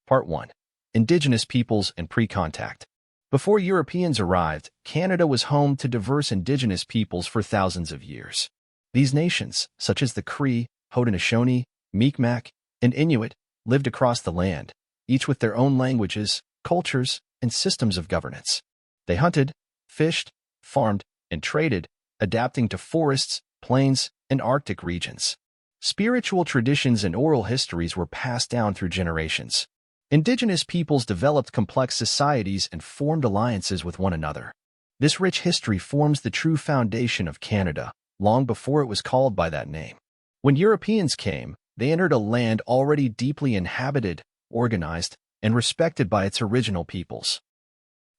Part 1. Indigenous Peoples and Pre-Contact. Before Europeans arrived, Canada was home to diverse indigenous peoples for thousands of years. These nations, such as the Cree, Haudenosaunee, Mi'kmaq, and Inuit, lived across the land, each with their own languages, cultures, and systems of governance. They hunted, fished, farmed, and traded, adapting to forests, plains, and Arctic regions. Spiritual traditions and oral histories were passed down through generations. Indigenous peoples developed complex societies and formed alliances with one another. This rich history forms the true foundation of Canada, long before it was called by that name. When Europeans came, they entered a land already deeply inhabited, organized, and respected by its original peoples.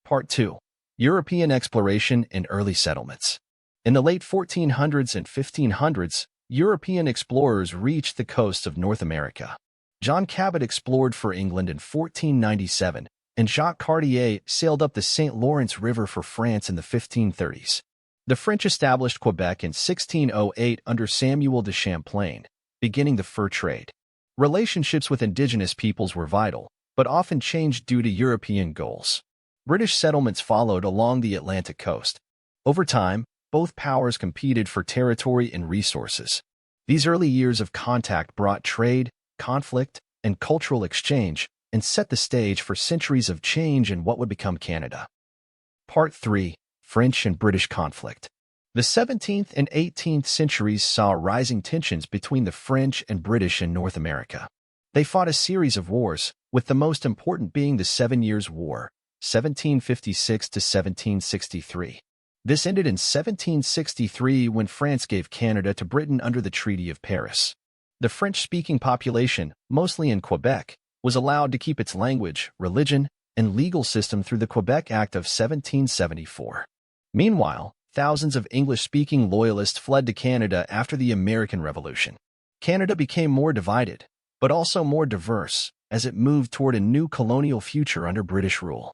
Part 2. European Exploration and Early Settlements. In the late 1400s and 1500s, European explorers reached the coasts of North America. John Cabot explored for England in 1497, and Jacques Cartier sailed up the St. Lawrence River for France in the 1530s. The French established Quebec in 1608 under Samuel de Champlain, beginning the fur trade. Relationships with indigenous peoples were vital, but often changed due to European goals. British settlements followed along the Atlantic coast. Over time, both powers competed for territory and resources. These early years of contact brought trade, conflict, and cultural exchange, and set the stage for centuries of change in what would become Canada. Part 3. French and British Conflict. The 17th and 18th centuries saw rising tensions between the French and British in North America. They fought a series of wars, with the most important being the 7 Years' War, 1756 to 1763. This ended in 1763 when France gave Canada to Britain under the Treaty of Paris. The French-speaking population, mostly in Quebec, was allowed to keep its language, religion, and legal system through the Quebec Act of 1774. Meanwhile, thousands of English-speaking loyalists fled to Canada after the American Revolution. Canada became more divided, but also more diverse, as it moved toward a new colonial future under British rule.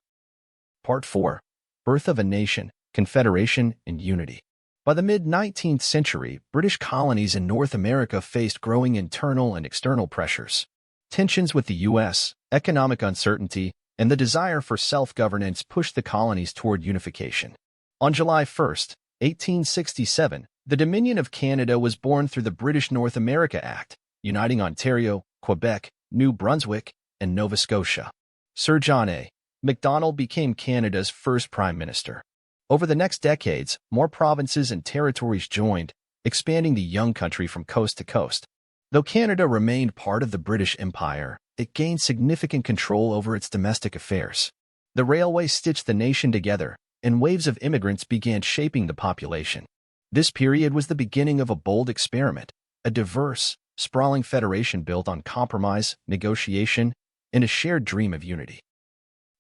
Part 4. Birth of a Nation, Confederation, and Unity. By the mid-19th century, British colonies in North America faced growing internal and external pressures. Tensions with the U.S., economic uncertainty, and the desire for self-governance pushed the colonies toward unification. On July 1, 1867, the Dominion of Canada was born through the British North America Act, uniting Ontario, Quebec, New Brunswick, and Nova Scotia. Sir John A. Macdonald became Canada's first Prime Minister. Over the next decades, more provinces and territories joined, expanding the young country from coast to coast. Though Canada remained part of the British Empire, it gained significant control over its domestic affairs. The railway stitched the nation together, and waves of immigrants began shaping the population. This period was the beginning of a bold experiment, a diverse, sprawling federation built on compromise, negotiation, and a shared dream of unity.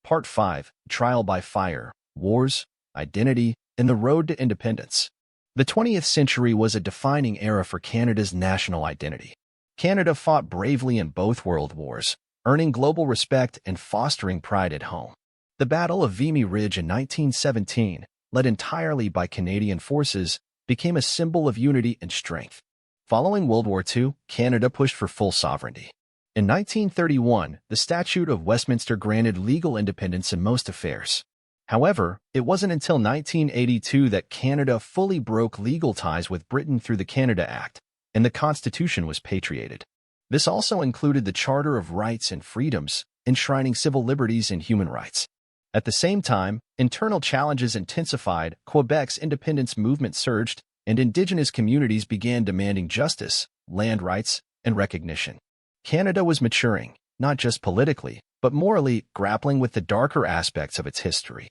Part 5. Trial by Fire, Wars, Identity, and the Road to Independence. The 20th century was a defining era for Canada's national identity. Canada fought bravely in both world wars, earning global respect and fostering pride at home. The Battle of Vimy Ridge in 1917, led entirely by Canadian forces, became a symbol of unity and strength. Following World War II, Canada pushed for full sovereignty. In 1931, the Statute of Westminster granted legal independence in most affairs. However, it wasn't until 1982 that Canada fully broke legal ties with Britain through the Canada Act, and the Constitution was patriated. This also included the Charter of Rights and Freedoms, enshrining civil liberties and human rights. At the same time, internal challenges intensified, Quebec's independence movement surged, and Indigenous communities began demanding justice, land rights, and recognition. Canada was maturing, not just politically, but morally, grappling with the darker aspects of its history.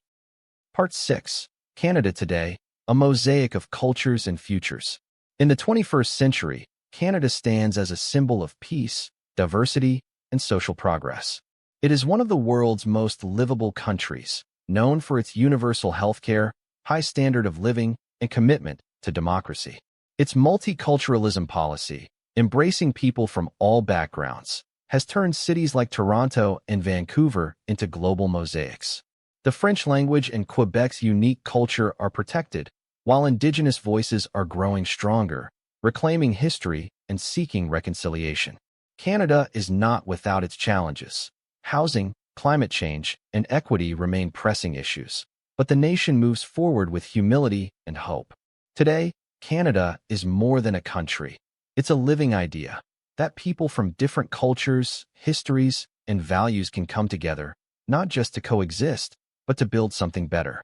Part 6. Canada Today, a Mosaic of Cultures and Futures. In the 21st century, Canada stands as a symbol of peace, diversity, and social progress. It is one of the world's most livable countries, known for its universal healthcare, high standard of living, and commitment to democracy. Its multiculturalism policy, embracing people from all backgrounds, has turned cities like Toronto and Vancouver into global mosaics. The French language and Quebec's unique culture are protected, while Indigenous voices are growing stronger, reclaiming history and seeking reconciliation. Canada is not without its challenges. Housing, climate change, and equity remain pressing issues. But the nation moves forward with humility and hope. Today, Canada is more than a country. It's a living idea that people from different cultures, histories, and values can come together, not just to coexist, but to build something better.